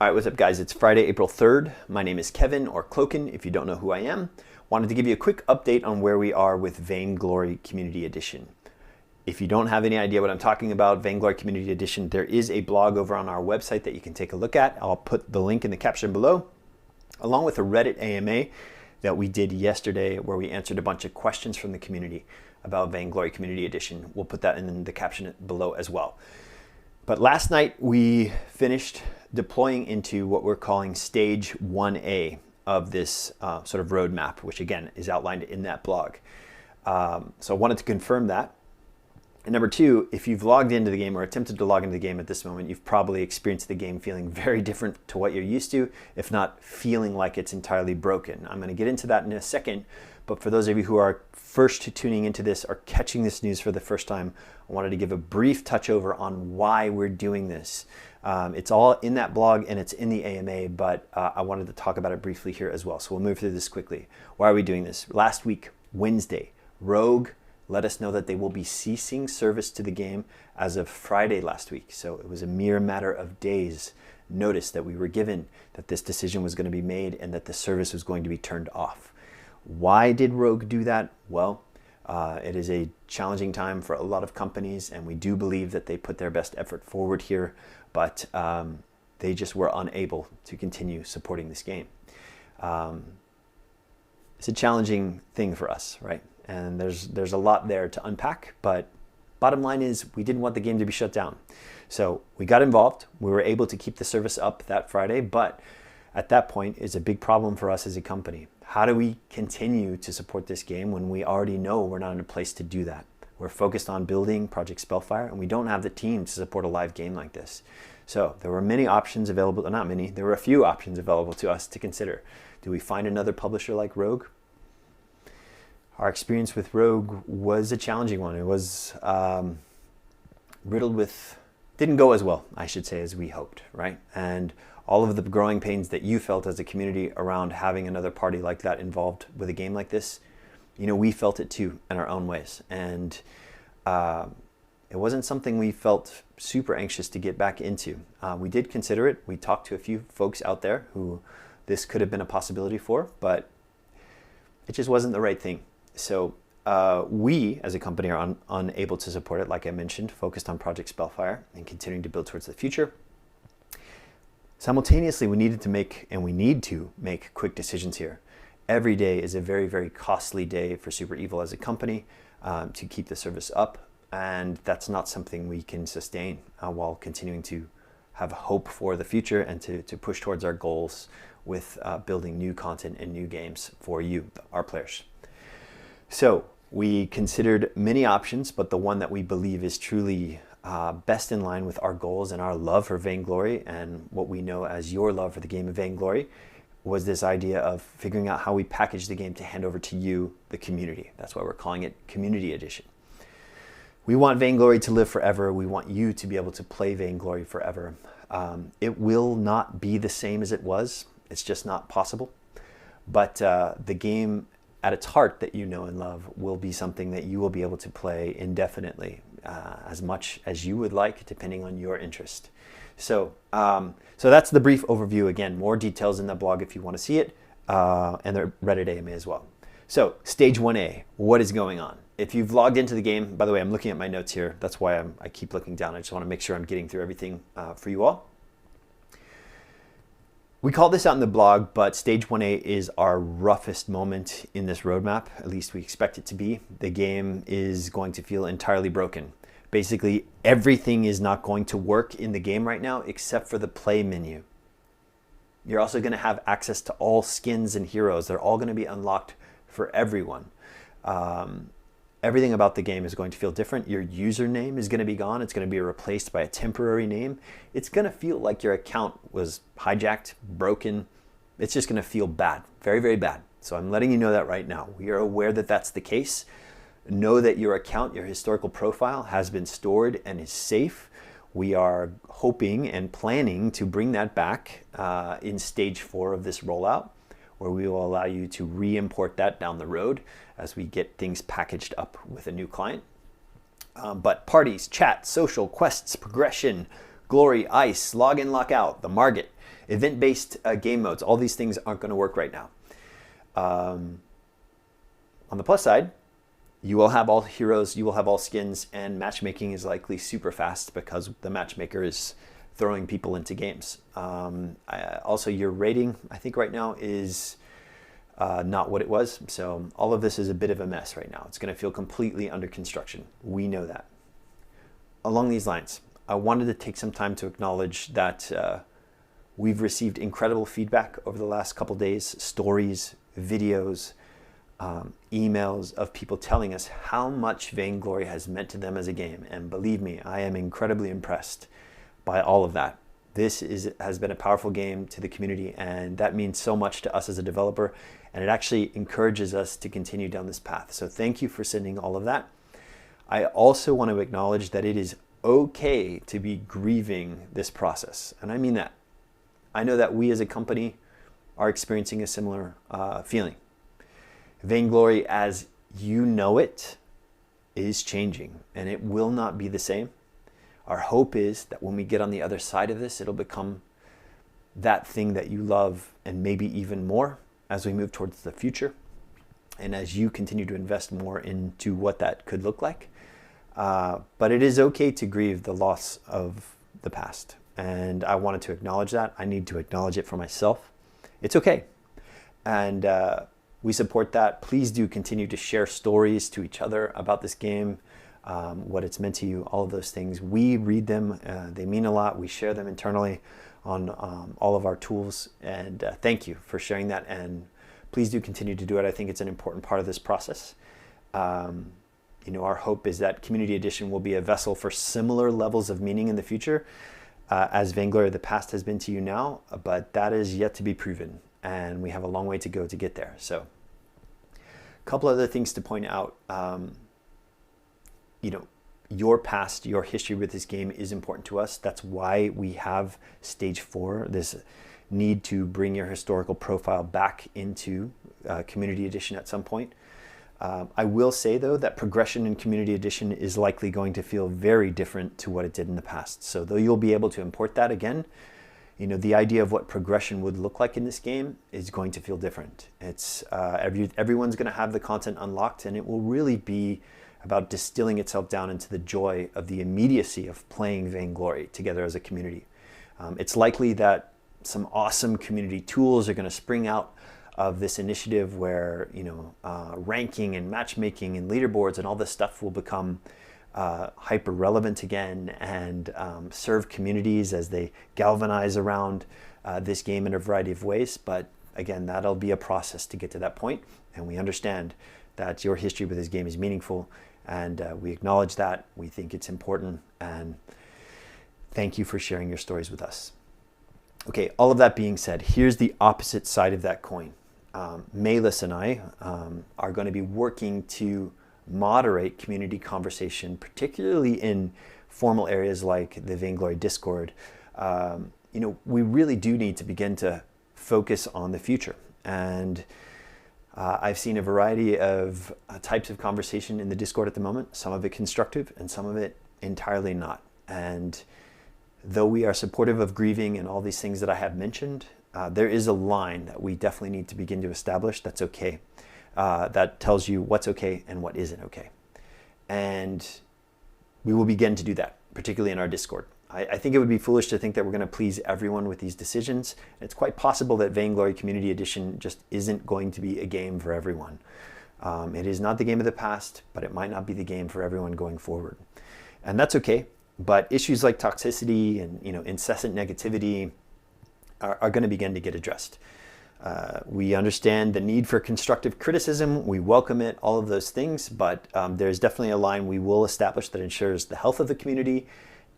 All right, what's up guys? It's Friday, April 3rd. My name is Kevin, or Cloakin, if you don't know who I am. Wanted to give you a quick update on where we are with Vainglory Community Edition. If you don't have any idea what I'm talking about, Vainglory Community Edition, there is a blog over on our website that you can take a look at. I'll put the link in the caption below, along with a Reddit AMA that we did yesterday where we answered a bunch of questions from the community about Vainglory Community Edition. We'll put that in the caption below as well. But last night we finished deploying into what we're calling stage 1A of this sort of roadmap, which again is outlined in that blog. So I wanted to confirm that. And number two, if you've logged into the game or attempted to log into the game at this moment, you've probably experienced the game feeling very different to what you're used to, if not feeling like it's entirely broken. I'm going to get into that in a second, but for those of you who are first tuning into this or catching this news for the first time, I wanted to give a brief touch over on why we're doing this. It's all in that blog and it's in the AMA, but I wanted to talk about it briefly here as well. So we'll move through this quickly. Why are we doing this? Last week, Wednesday, Rogue let us know that they will be ceasing service to the game as of Friday last week. So it was a mere matter of days notice that we were given that this decision was going to be made and that the service was going to be turned off. Why did Rogue do that? Well, it is a challenging time for a lot of companies, and we do believe that they put their best effort forward here, but they just were unable to continue supporting this game. It's a challenging thing for us, right? And there's a lot there to unpack, but bottom line is we didn't want the game to be shut down. So we got involved. We were able to keep the service up that Friday, but at that point it's a big problem for us as a company. How do we continue to support this game when we already know we're not in a place to do that? We're focused on building Project Spellfire, and we don't have the team to support a live game like this. So there were many options available, not many, there were a few options available to us to consider. Do we find another publisher like Rogue? Our experience with Rogue was a challenging one. It was riddled with, didn't go as well, I should say, as we hoped, right? And all of the growing pains that you felt as a community around having another party like that involved with a game like this, you know, we felt it too in our own ways. And it wasn't something we felt super anxious to get back into. We did consider it. We talked to a few folks out there who this could have been a possibility for, but it just wasn't the right thing. So we as a company are unable to support it, like I mentioned, focused on Project Spellfire and continuing to build towards the future. Simultaneously, we need to make quick decisions here. Every day is a very, very costly day for Super Evil as a company to keep the service up, and that's not something we can sustain while continuing to have hope for the future and to push towards our goals with building new content and new games for you, our players. So we considered many options, but the one that we believe is truly best in line with our goals and our love for Vainglory and what we know as your love for the game of Vainglory was this idea of figuring out how we package the game to hand over to you, the community. That's why we're calling it Community Edition. We want Vainglory to live forever. We want you to be able to play Vainglory forever. It will not be the same as it was. It's just not possible. But the game at its heart that you know and love will be something that you will be able to play indefinitely, as much as you would like, depending on your interest. So that's the brief overview. Again, more details in the blog if you want to see it, and the Reddit AMA as well. So stage 1A, what is going on? If you've logged into the game, by the way, I'm looking at my notes here. That's why I keep looking down. I just want to make sure I'm getting through everything for you all. We call this out in the blog, but stage 1A is our roughest moment in this roadmap. At least we expect it to be. The game is going to feel entirely broken. Basically, everything is not going to work in the game right now except for the play menu. You're also going to have access to all skins and heroes. They're all going to be unlocked for everyone. Everything about the game is going to feel different. Your username is going to be gone. It's going to be replaced by a temporary name. It's going to feel like your account was hijacked, broken. It's just going to feel bad, very, very bad. So I'm letting you know that right now. We are aware that that's the case. Know that your account, your historical profile has been stored and is safe. We are hoping and planning to bring that back in stage 4 of this rollout, where we will allow you to re-import that down the road as we get things packaged up with a new client. But parties, chat, social, quests, progression, glory, ice, login, lockout, the market, event-based game modes. All these things aren't going to work right now. On the plus side, you will have all heroes, you will have all skins, and matchmaking is likely super fast because the matchmaker is throwing people into games. Also, your rating, I think right now, is not what it was. So all of this is a bit of a mess right now. It's going to feel completely under construction. We know that. Along these lines, I wanted to take some time to acknowledge that we've received incredible feedback over the last couple days, stories, videos, emails of people telling us how much Vainglory has meant to them as a game. And believe me, I am incredibly impressed by all of that. This has been a powerful game to the community, and that means so much to us as a developer, and it actually encourages us to continue down this path. So thank you for sending all of that. I also want to acknowledge that it is okay to be grieving this process, and I mean that. I know that we as a company are experiencing a similar feeling. Vainglory, as you know it, is changing, and it will not be the same. Our hope is that when we get on the other side of this, it'll become that thing that you love, and maybe even more as we move towards the future, and as you continue to invest more into what that could look like. But it is okay to grieve the loss of the past, and I wanted to acknowledge that. I need to acknowledge it for myself. It's okay, and we support that. Please do continue to share stories to each other about this game, what it's meant to you, all of those things. We read them, they mean a lot. We share them internally on all of our tools, and thank you for sharing that, and please do continue to do it. I think it's an important part of this process. Our hope is that Community Edition will be a vessel for similar levels of meaning in the future, as Vainglory of the past has been to you now, but that is yet to be proven, and we have a long way to go to get there. So a couple other things to point out. Your past, your history with this game is important to us. That's why we have stage 4, this need to bring your historical profile back into Community Edition at some point. I will say, though, that progression in Community Edition is likely going to feel very different to what it did in the past. So though you'll be able to import that again, the idea of what progression would look like in this game is going to feel different. It's everyone's going to have the content unlocked, and it will really be about distilling itself down into the joy of the immediacy of playing Vainglory together as a community. It's likely that some awesome community tools are going to spring out of this initiative where ranking and matchmaking and leaderboards and all this stuff will become hyper relevant again, and serve communities as they galvanize around this game in a variety of ways. But again, that'll be a process to get to that point, and we understand that your history with this game is meaningful, and we acknowledge that. We think it's important, and thank you for sharing your stories with us. Okay, all of that being said, here's the opposite side of that coin. Mayless and I are going to be working to moderate community conversation, particularly in formal areas like the Vainglory Discord. We really do need to begin to focus on the future, and I've seen a variety of types of conversation in the Discord at the moment, some of it constructive and some of it entirely not. And though we are supportive of grieving and all these things that I have mentioned, there is a line that we definitely need to begin to establish that's okay, that tells you what's okay and what isn't okay. And we will begin to do that, particularly in our Discord. I think it would be foolish to think that we're going to please everyone with these decisions. It's quite possible that Vainglory Community Edition just isn't going to be a game for everyone. It is not the game of the past, but it might not be the game for everyone going forward. And that's okay, but issues like toxicity and incessant negativity are going to begin to get addressed. We understand the need for constructive criticism. We welcome it, all of those things, but there's definitely a line we will establish that ensures the health of the community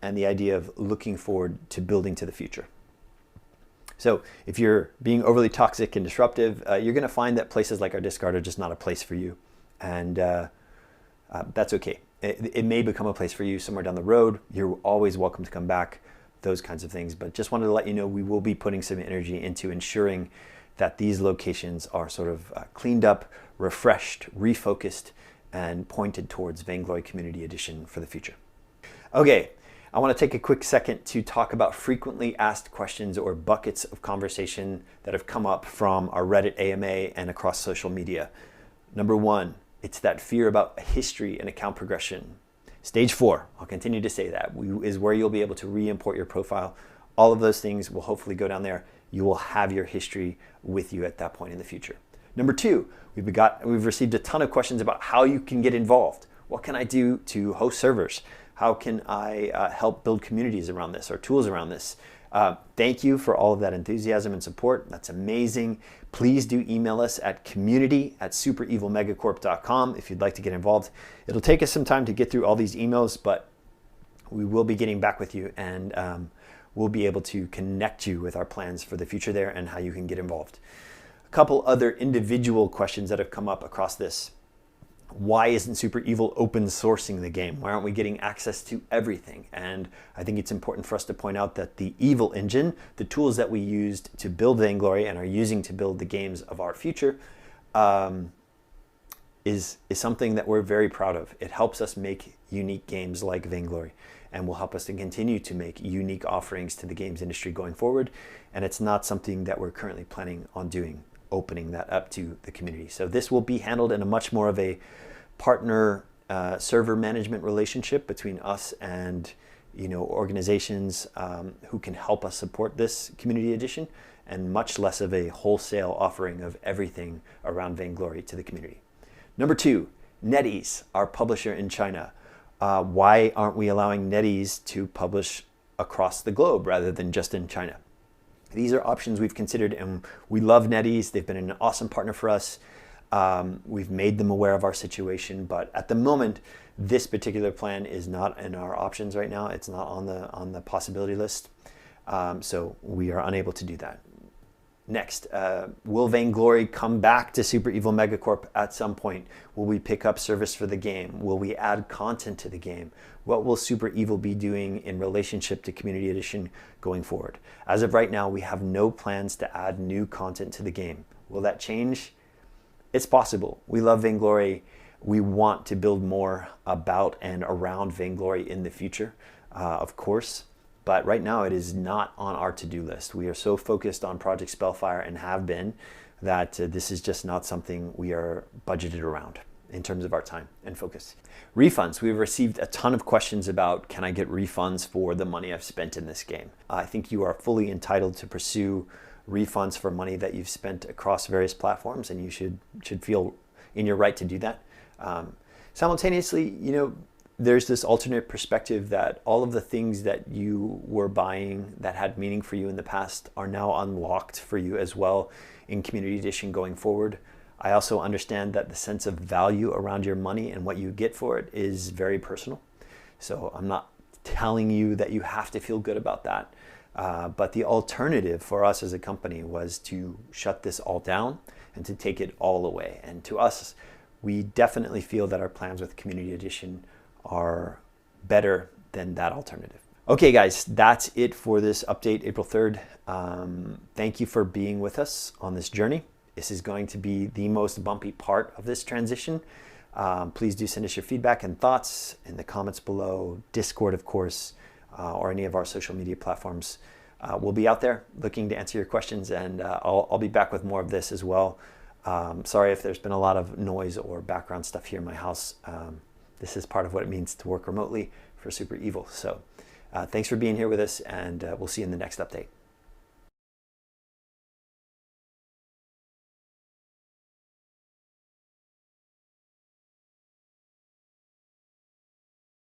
and the idea of looking forward to building to the future. So if you're being overly toxic and disruptive, you're going to find that places like our Discord are just not a place for you. And that's okay. It may become a place for you somewhere down the road. You're always welcome to come back, those kinds of things. But just wanted to let you know we will be putting some energy into ensuring that these locations are sort of cleaned up, refreshed, refocused, and pointed towards Vainglory Community Edition for the future. Okay. I want to take a quick second to talk about frequently asked questions or buckets of conversation that have come up from our Reddit AMA and across social media. Number one, it's that fear about history and account progression. Stage 4, I'll continue to say that, is where you'll be able to re-import your profile. All of those things will hopefully go down there. You will have your history with you at that point in the future. Number 2, we've received a ton of questions about how you can get involved. What can I do to host servers? How can I help build communities around this or tools around this? Thank you for all of that enthusiasm and support. That's amazing. Please do email us at community@superevilmegacorp.com if you'd like to get involved. It'll take us some time to get through all these emails, but we will be getting back with you, and we'll be able to connect you with our plans for the future there and how you can get involved. A couple other individual questions that have come up across this. Why isn't Super Evil open sourcing the game? Why aren't we getting access to everything? And I think it's important for us to point out that the Evil engine, the tools that we used to build Vainglory and are using to build the games of our future, is something that we're very proud of. It helps us make unique games like Vainglory, and will help us to continue to make unique offerings to the games industry going forward. And it's not something that we're currently planning on doing, opening that up to the community. So this will be handled in a much more of a partner server management relationship between us and organizations who can help us support this community edition, and much less of a wholesale offering of everything around Vainglory to the community. Number 2, NetEase, our publisher in China. Why aren't we allowing NetEase to publish across the globe rather than just in China? These are options we've considered, and we love NetEase. They've been an awesome partner for us. We've made them aware of our situation, but at the moment, this particular plan is not in our options right now. It's not on the possibility list, so we are unable to do that. Next, will Vainglory come back to Super Evil Megacorp at some point? Will we pick up service for the game? Will we add content to the game? What will Super Evil be doing in relationship to Community Edition going forward? As of right now, we have no plans to add new content to the game. Will that change? It's possible. We love Vainglory. We want to build more about and around Vainglory in the future, of course. But right now it is not on our to-do list. We are so focused on Project Spellfire, and have been, that this is just not something we are budgeted around in terms of our time and focus. Refunds. We've received a ton of questions about, can I get refunds for the money I've spent in this game? I think you are fully entitled to pursue refunds for money that you've spent across various platforms, and you should feel in your right to do that. Simultaneously, there's this alternate perspective that all of the things that you were buying that had meaning for you in the past are now unlocked for you as well in Community Edition going forward. I also understand that the sense of value around your money and what you get for it is very personal. So I'm not telling you that you have to feel good about that. But the alternative for us as a company was to shut this all down and to take it all away. And to us, we definitely feel that our plans with Community Edition are better than that alternative. Okay guys, that's it for this update, April 3rd. Thank you for being with us on this journey. This is going to be the most bumpy part of this transition. Please do send us your feedback and thoughts in the comments below, Discord of course, or any of our social media platforms. We'll be out there looking to answer your questions, and I'll be back with more of this as well. Sorry if there's been a lot of noise or background stuff here in my house. This is part of what it means to work remotely for Super Evil. So thanks for being here with us, and we'll see you in the next update.